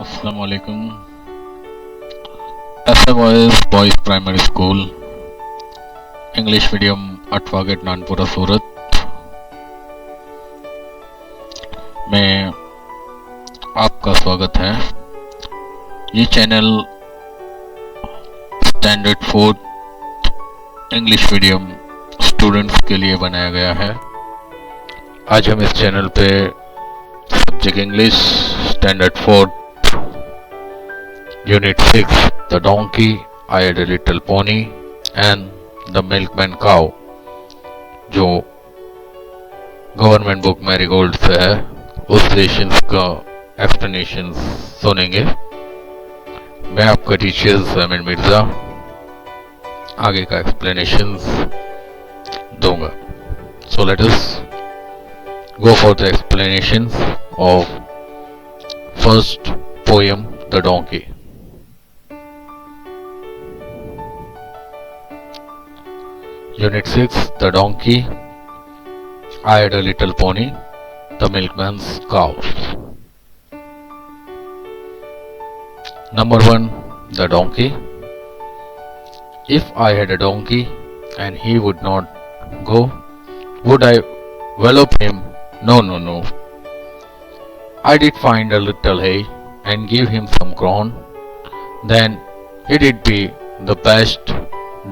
अस्सलामुअलैकुम। SMOS boys primary school English medium Athwa Gate Nanpura Surat में आपका स्वागत है। ये channel standard fourth English medium students के लिए बनाया गया है। आज हम इस चैनल पे subject English standard fourth Unit 6 The Donkey, I Had a Little Pony and The Milkman Cow जो गवर्नमेंट बुक मैरीगोल्ड से है उस सेशंस का एक्सप्लेनेशन सुनेंगे। मैं आपका टीचर ज़मीन मिर्ज़ा आगे का एक्सप्लेनेशन दूंगा। So let us go for the explanation of first poem the donkey. Unit 6 The Donkey, I Had a Little Pony, The Milkman's Cow. Number 1 The Donkey. If I had a donkey and he would not go, would I wallop him? No, no, no. I did find a little hay and give him some corn. Then he did be the best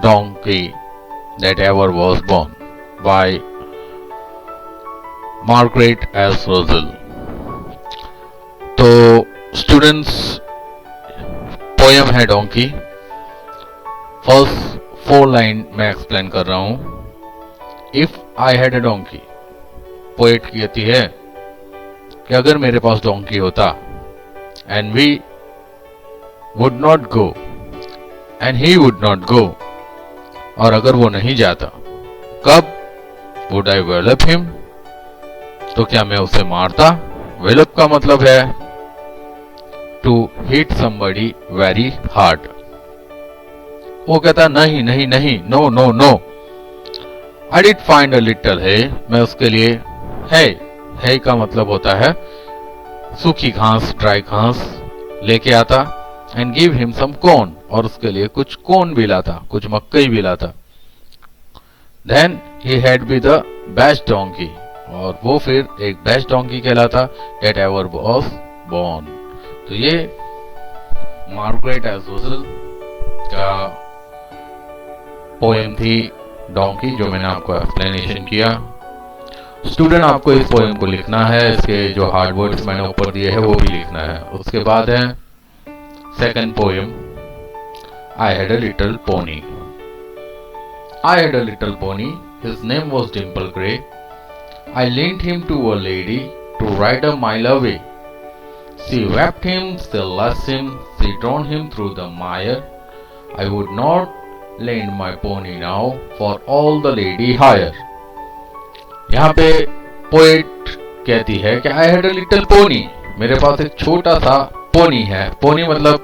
donkey that ever was born. By Margaret S. Russell. तो students poem है donkey. First 4 line मैं explain कर रहा हूं। If I had a donkey, poet कहती है कि अगर मेरे पास डोंकी होता, and we would not go and he would not go, और अगर वो नहीं जाता, कब? वुड आई वेलप हिम, तो क्या मैं उसे मारता? वेलप का मतलब है to hit somebody very hard. वो कहता नहीं नहीं नहीं, no no no. I did find a little है, मैं उसके लिए है का मतलब होता है सूखी घास, ड्राई घास लेके आता। And give him some corn, और उसके लिए कुछ कॉर्न भी लाता, कुछ मक्कई भी लाता। Then he had be the best donkey, और वो फिर एक बेस्ट डोंकी कहलाता दैट एवर वाज बोर्न। तो ये मार्गरेट एस रसेल का पोएम थी डोंकी, जो मैंने आपको एक्सप्लेनेशन किया। स्टूडेंट आपको इस पोएम को लिखना है, इसके जो हार्ड वर्ड्स मैंने ऊपर दिए हैं वो भी लिखना है। उसके बाद है second poem I had a little pony. I had a little pony. His name was Dimple Grey. I lent him to a lady to ride a mile away. She wept him, she lost him, she drowned him through the mire. I would not lend my pony now for all the lady hire. यहाँ पे poet कहती है कि I had a little pony. मेरे पास एक छोटा सा pony है। पोनी मतलब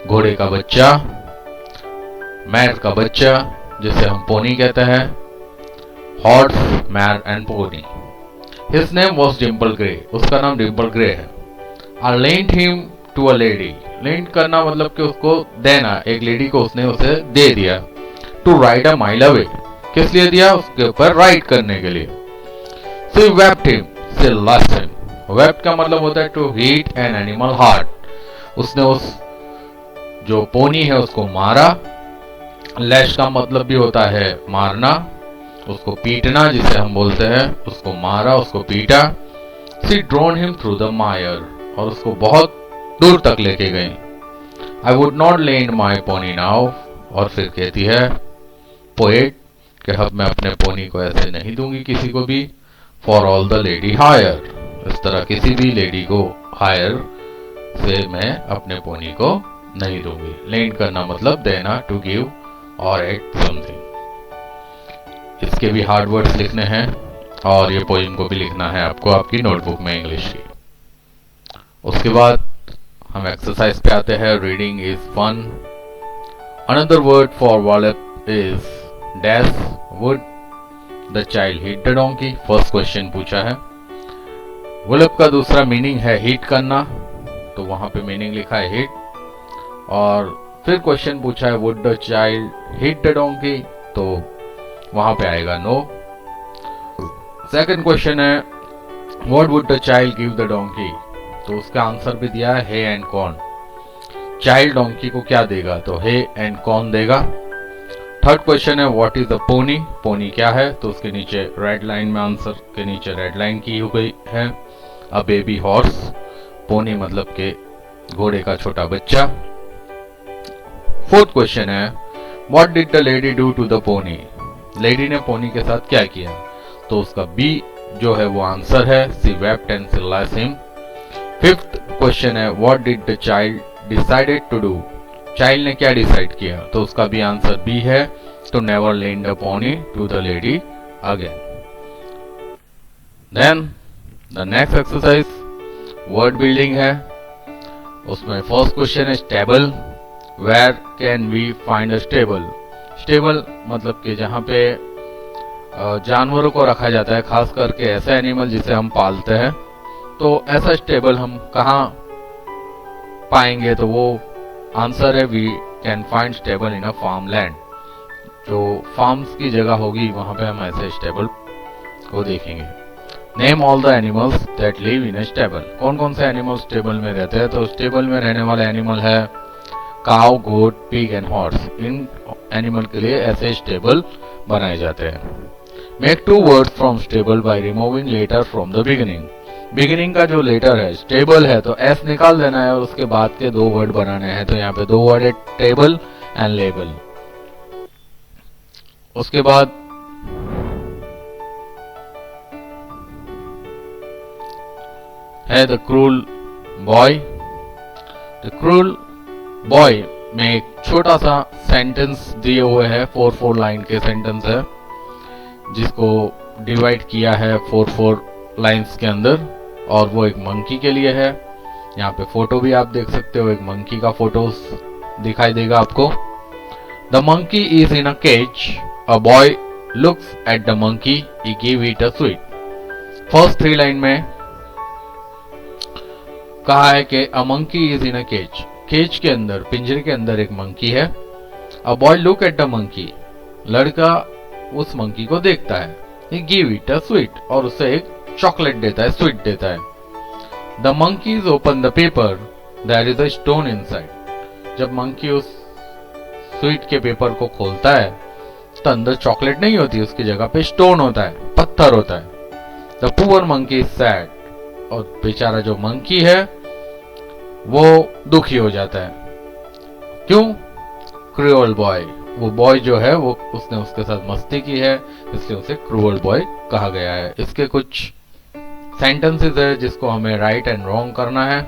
घोड़े का बच्चा, मैर का बच्चा, जिसे हम पोनी कहते हैं। Horse, mare and pony. His name was Dimple Grey, उसका नाम डिम्पल ग्रे है। I lent him to a lady, lent करना मतलब कि उसको देना, एक लेडी को उसने उसे दे दिया। To ride a mile away, किस लिए दिया? उसके ऊपर राइड करने के लिए। She whipped him, she lashed him. Whipped का मतलब होता है to hit an animal hard. उसने उस जो पोनी है उसको मारा। लैश का मतलब भी होता है मारना, उसको पीटना, जिसे हम बोलते हैं, उसको मारा, उसको पीटा। She drove him through the mire, और उसको बहुत दूर तक लेके गई। I would not lend my pony now, और फिर कहती है पोएट कि अब मैं अपने पोनी को ऐसे नहीं दूंगी किसी को भी। For all the lady hire, इस तरह किसी भी लेडी को हायर से मैं अपने पोनी को नहीं दूंगी। लेंड करना मतलब देना, टू गिव और एट समथिंग। इसके भी हार्ड वर्ड्स लिखने हैं, और ये पोएम को भी लिखना है आपको आपकी नोटबुक में इंग्लिश की। उसके बाद हम एक्सरसाइज पे आते हैं। Reading is fun. Another word for wallop is dash. Would the child hit the donkey? First question पूछा है। वॉलप का दूसरा मीनिंग है हिट करना, तो वहां पे मीनिंग लिखा है हिट। और फिर क्वेश्चन पूछा है would the child hit the donkey, तो वहां पे आएगा नो। सेकंड क्वेश्चन है what would the child give the donkey, तो उसका आंसर भी दिया है hay and corn. Child donkey को क्या देगा, तो हे एंड कॉर्न देगा। थर्ड क्वेश्चन है what is the pony, pony क्या है, तो उसके नीचे रेड लाइन में आंसर के नीचे रेड लाइन की हुई है अ बेबी हॉर्स, पोनी मतलब के घोड़े का छोटा बच्चा। फोर्थ क्वेश्चन है what did the lady do to the pony, lady ने पोनी के साथ क्या किया, तो उसका बी जो है वो आंसर है, she whipped and she lashed him. Fifth question है what did the child decided to do, चाइल्ड ने क्या डिसाइड किया, तो उसका भी आंसर बी है, to never lend the pony to the lady again. Then the next exercise word building है, उसमें फर्स्ट क्वेश्चन है stable, where can we find a stable, stable मतलब कि जहाँ पे जानवरों को रखा जाता है, खास करके ऐसे एनिमल जिसे हम पालते हैं, तो ऐसा स्टेबल हम कहाँ पाएंगे, तो वो आंसर है we can find stable in a farm land, जो फार्म्स की जगह होगी वहां पे हम ऐसे स्टेबल को देखेंगे। Name all the animals that live in a stable, कौन कौन से एनिमल्स स्टेबल में रहते हैं, तो स्टेबल में रहने वाले एनिमल है cow, goat, pig and horse, इन एनिमल के लिए ऐसे स्टेबल बनाए जाते हैं। Make two words from stable by removing letter from the beginning, beginning का जो लेटर है स्टेबल है तो एस निकाल देना है और उसके बाद के दो वर्ड बनाने हैं, तो यहाँ पे दो वर्ड है टेबल एंड लेबल। उसके बाद है the cruel boy, the cruel boy में एक छोटा सा सेंटेंस दिए हुए हैं, 4 लाइन के सेंटेंस है जिसको डिवाइड किया है 4 लाइंस के अंदर, और वो एक मंकी के लिए है। यहाँ पे फोटो भी आप देख सकते हो, एक मंकी का फोटो दिखाई देगा आपको। The monkey is in a cage, a boy looks at the monkey, he give it a sweet. First 3 line में कहा है कि a monkey is in a cage, cage के अंदर, पिंजरे के अंदर एक मंकी है। A boy look at the monkey, लड़का उस मंकी को देखता है। He give it a sweet, और उसे एक चॉकलेट देता है, स्वीट देता है। The monkeys open the paper, there is a stone inside, जब मंकी उस स्वीट के पेपर को खोलता है तो अंदर चॉकलेट नहीं होती, उसकी जगह पे स्टोन होता है, पत्थर होता है। The poor monkey is sad, और बेचारा जो मंकी है वो दुखी हो जाता है। क्यों? क्रूअल बॉय, वो बॉय जो है वो उसने उसके साथ मस्ती की है, इसलिए उसे क्रूअल बॉय कहा गया है। इसके कुछ सेंटेंसेस है जिसको हमें राइट एंड रॉन्ग करना है।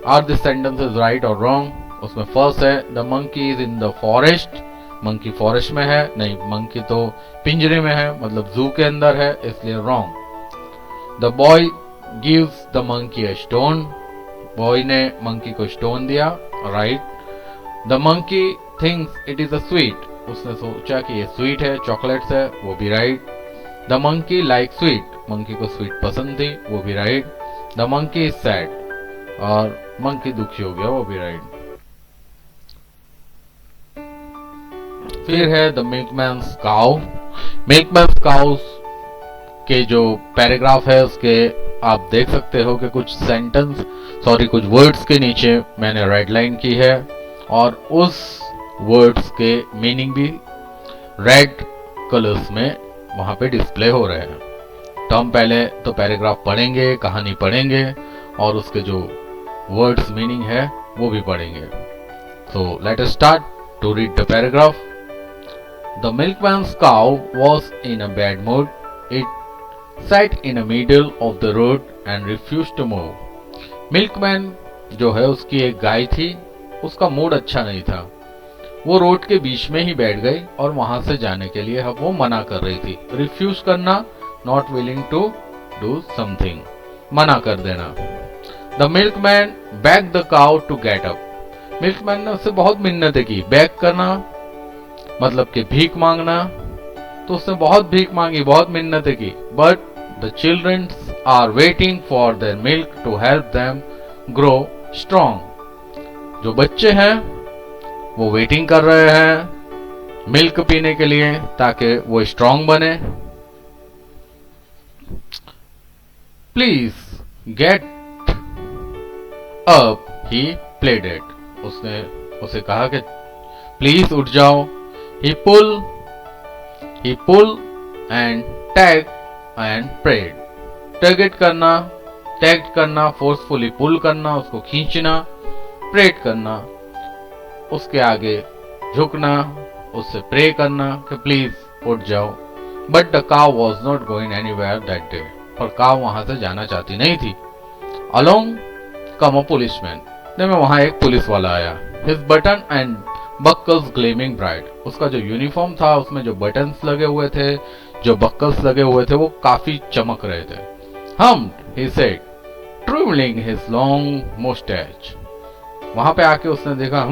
आर दिस सेंटेंसेस राइट और रॉन्ग? उसमें फर्स्ट है the monkey is in the forest, monkey forest में है, नहीं मंकी तो पिंजरे में है, मतलब जू के अंदर है, इसलिए wrong. The boy gives the monkey a stone, boy ने मंकी को स्टोन दिया, right. The monkey thinks it is a sweet, उसने सोचा कि ये स्वीट है, चॉकलेट्स है, वो भी right. The monkey like sweet, monkey को स्वीट पसंद थी, वो भी right. The monkey is sad, और मंकी दुखी हो गया, वो भी राइट। फिर है द मिल्कमैन्स काउ, मिल्कमैन्स काउ के जो पैराग्राफ है उसके आप देख सकते हो कि कुछ सेंटेंस कुछ वर्ड्स के नीचे मैंने रेड लाइन की है, और उस वर्ड्स के मीनिंग भी रेड कलर्स में वहां पे डिस्प्ले हो रहे हैं। तो हम पहले तो पैराग्राफ पढ़ेंगे, कहानी पढ़ेंगे, और उसके जो वर्ड्स मीनिंग है वो भी पढ़ेंगे। So let us start to read the paragraph. The milkman's cow was in a bad mood. It sat in the middle of the road and refused to move. Milkman जो है उसकी एक गाय थी, उसका मूड अच्छा नहीं था, वो रोड के बीच में ही बैठ गई और वहां से जाने के लिए वो मना कर रही थी। रिफ्यूज करना, not willing to do something, मना कर देना। The milkman beg the cow to get up, milkman ने उससे बहुत मिन्नतें की। बैग करना मतलब कि भीख मांगना, तो उसने बहुत भीख मांगी, बहुत मिन्नतें की। But the children are waiting for their milk to help them grow strong. जो बच्चे हैं वो वेटिंग कर रहे हैं मिल्क पीने के लिए ताकि वो स्ट्रॉन्ग बने। Please get up he pleaded. उसने उसे कहा कि प्लीज उठ जाओ। He pull and tug and prayed. Tug करना, फोर्सफुली पुल करना, उसको खींचना, प्रेड करना, उसके आगे झुकना, उससे प्रे करना कि प्लीज उठ जाओ। But the cow was not going anywhere that day. पर काउ वहां से जाना चाहती नहीं थी। Along come a policeman. में वहां एक पुलिस वाला आया। His button and buckles gleaming bright. उसका जो यूनिफॉर्म था उसमें जो बटन्स लगे हुए थे, जो बक्कल्स लगे हुए थे, वो काफी चमक रहे थे। he said, twiddling his long mustache. वहां पे आके उसने देखा,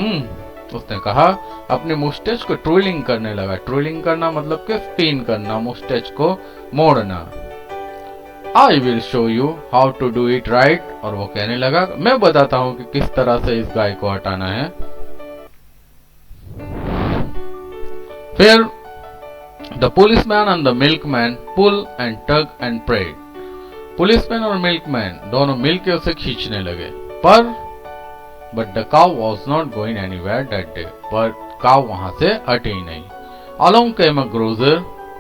उसने कहा, अपने मुस्टेच को ट्विलिंग करने लगा। ट्विलिंग करना मतलब कि स्पिन करना, मुस्टेच को मोड़ना। I will show you how to do it right. और वो कहने लगा, मैं बताता हूं कि किस तरह से इस गाय को हटाना है। फिर the policeman and the milkman pull and tug and prayed. Policeman और मिल्कमैन दोनों मिलकर उसे खींचने लगे। पर but the cow was not going anywhere that day. पर काउ वहां से हटे ही नहीं। Along came a grocer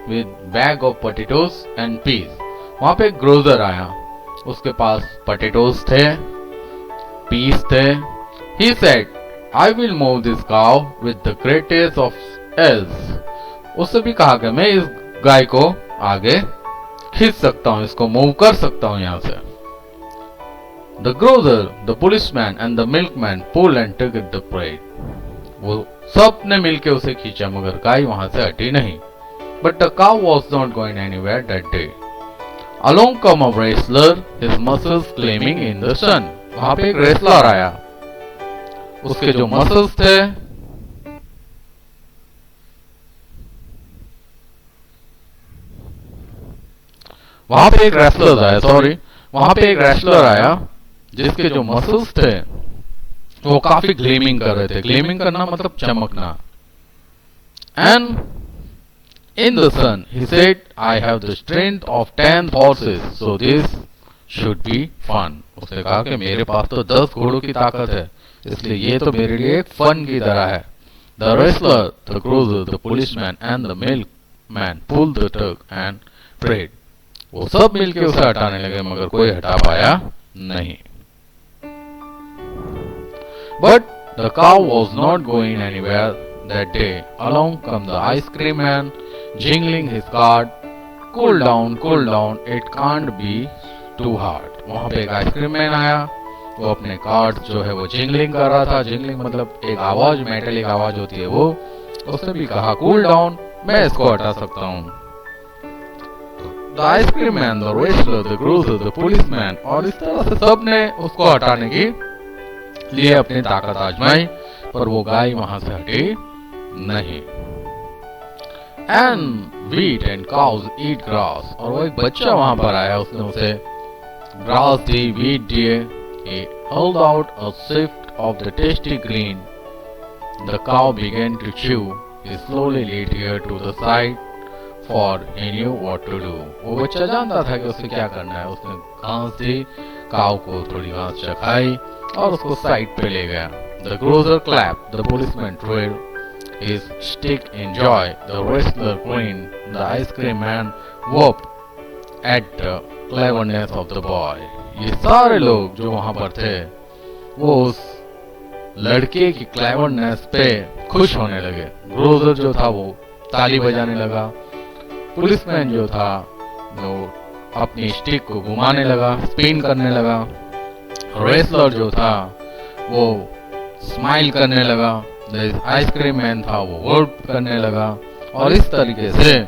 with bag of potatoes and peas. वहां पे एक ग्रोजर आया, उसके पास पोटैटोज थे, पीस थे। ही said, I will move this cow with the greatest of else. उससे भी कहा कि मैं इस गाय को आगे खींच सकता हूं, इसको मूव कर सकता हूं यहां से। The grocer, the policeman and the milkman pull and tug it the prayed. वो सब ने मिलकर उसे खींचा मगर गाय वहां से हटी नहीं। But the cow was not going anywhere that day. Along come a wrestler, his muscles gleaming in the sun. वहां पे एक रेसलर आया, उसके जो मसल्स थे वहां पे एक रेसलर आया जिसके जो मसल्स थे वो काफी ग्लेमिंग कर रहे थे। ग्लेमिंग करना मतलब चमकना। And in the sun he said, I have the strength of 10 horses, so this should be fun. उसने कहा कि मेरे पास तो 10 घोड़ों की ताकत है, इसलिए ये तो मेरे लिए एक फन की तरह है। The wrestler, the cruiser, the policeman and the milkman pulled the tug and prayed. वो सब मिलके उसे हटाने लगे मगर कोई हटा पाया नहीं। But the cow was not going anywhere that day. Along come the ice cream man, jingling his cart. Cool down, it can't be too hard. वहां पे एक आइसक्रीम मैन आया, वो अपने कार्ड जो है वो जिंगलिंग कर रहा था। जिंगलिंग मतलब एक आवाज, मेटेलिक आवाज होती है वो। उसने भी कहा, कूल डाउन, मैं इसको हटा सकता हूँ। The ice cream man, the wrestler, the cruiser, the policeman, और इस तरह से सब ने उसको हटाने की लिए अपनी ताकत आजमाई, पर वो गाय वहां से हटी नहीं। And wheat and cows eat grass, और वो एक बच्चा वहां पर आया, उसने उसे ग्रास दी, wheat दिए। He held out a sift of the tasty green. The cow began to chew. He slowly laid her to the side. For he knew what to do. वो बच्चा जानता था कि उसे क्या करना है। उसने घास दी, काऊ को थोड़ी घास चखाई और उसको साइड पे ले गया। The grocer clapped, the policeman twirled his stick in joy, the wrestler grinned, the ice cream man whooped at the cleverness of the boy. ये सारे लोग जो वहां पर थे वो उस लड़के की क्लेवरनेस पे खुश होने लगे। ग्रोजर जो था वो ताली बजाने लगा, पुलिसमैन जो था वो अपनी स्टिक को घुमाने लगा, स्पिन करने लगा, रेसलर जो था वो स्माइल करने लगा, आइसक्रीम मैन था वो वर्क करने लगा। और इस तरीके से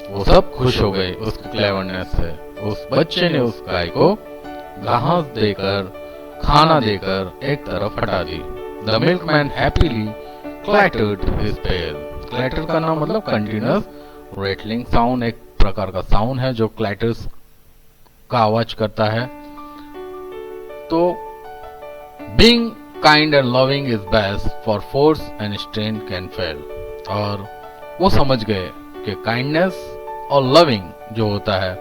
वो सब खुश हो गए उसकी क्लेवरनेस से। उस बच्चे ने उस गाय को घास देकर, खाना देकर एक तरफ हटा दी। The milkman happily clattered his tail. Clatter करना मतलब कंटिन्यूअस रेटलिंग साउंड, एक प्रकार का साउंड है जो क्लैटर्स का आवाज करता है। तो being kind and loving is best for force and strength can fail. और वो समझ गए कि काइंडनेस और लविंग जो होता है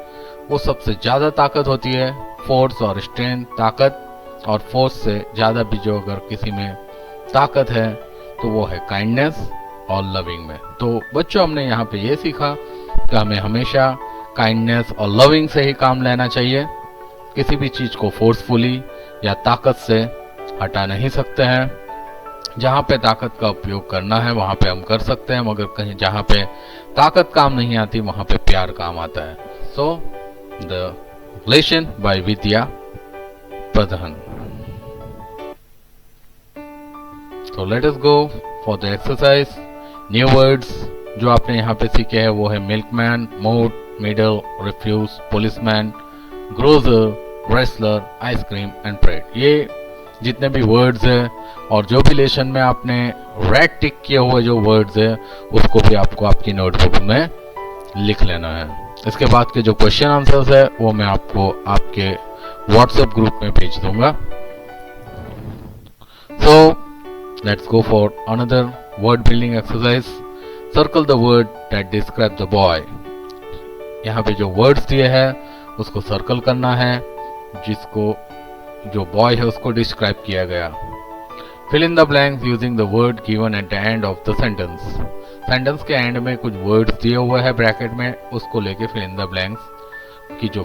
वो सबसे ज्यादा ताकत होती है। फोर्स और स्ट्रेंथ, ताकत और फोर्स से ज्यादा भी जो अगर किसी में ताकत है तो वो है काइंडनेस और लविंग में। तो बच्चों हमने यहाँ पे ये सीखा कि हमें हमेशा काइंडनेस और लविंग से ही काम लेना चाहिए। किसी भी चीज को फोर्सफुली या ताकत से हटा नहीं सकते हैं। जहाँ पे ताकत का उपयोग करना है वहां पे हम कर सकते हैं, मगर कहीं जहाँ पे ताकत काम नहीं आती वहां पे प्यार काम आता है। So the lesson bye Vidya Pradhan. So let us go for the exercise. New words जो आपने यहाँ पे सीखे हैं वो है milkman, moat, middle, refuse, policeman, grocer, wrestler, ice cream and bread. ये जितने भी वर्ड्स है और जो भी लेसन में आपने रेड टिक किए हुए जो वर्ड्स है उसको भी आपको आपकी नोटबुक में लिख लेना है। इसके बाद के जो क्वेश्चन आंसर्स है वो मैं आपको आपके व्हाट्सएप ग्रुप में भेज दूंगा। So let's go for another word building exercise. Circle the word that describe the boy. यहाँ पे जो words दिए हैं उसको सर्कल करना है जिसको जो बॉय है उसको डिस्क्राइब किया गया। Fill in the blanks using the word given at the end of the sentence. Sentence के एंड में कुछ वर्ड्स दिए हुए हैं ब्रैकेट में, उसको लेके fill in the blanks की जो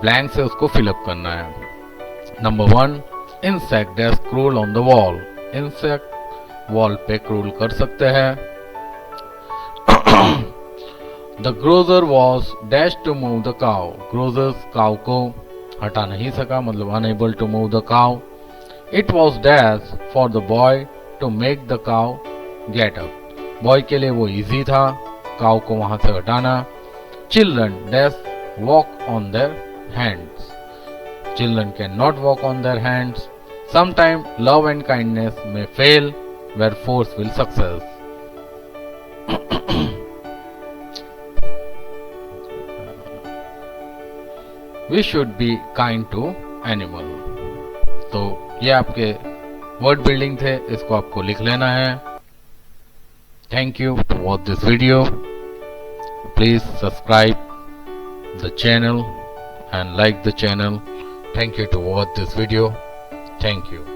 ब्लैंक्स है उसको फिलअप करना है। Number 1, insect dash crawl on the wall. Insect wall पे क्रोल कर सकते हैं। The grocer was dash to move the cow. Grocers cow को हटा नहीं सका, मतलब unable to move the cow. It was dash for the boy to make the cow get up. Boy के लिए वो इजी था काउ को वहां से हटाना। Children dash walk on their hands. Children cannot walk on their hands. Sometimes love and kindness may fail where force will success. We should be kind to animal. तो ये आपके वर्ड बिल्डिंग थे, इसको आपको लिख लेना है। Thank you to watch this video. Please subscribe the channel and like the channel. Thank you to watch this video. Thank you.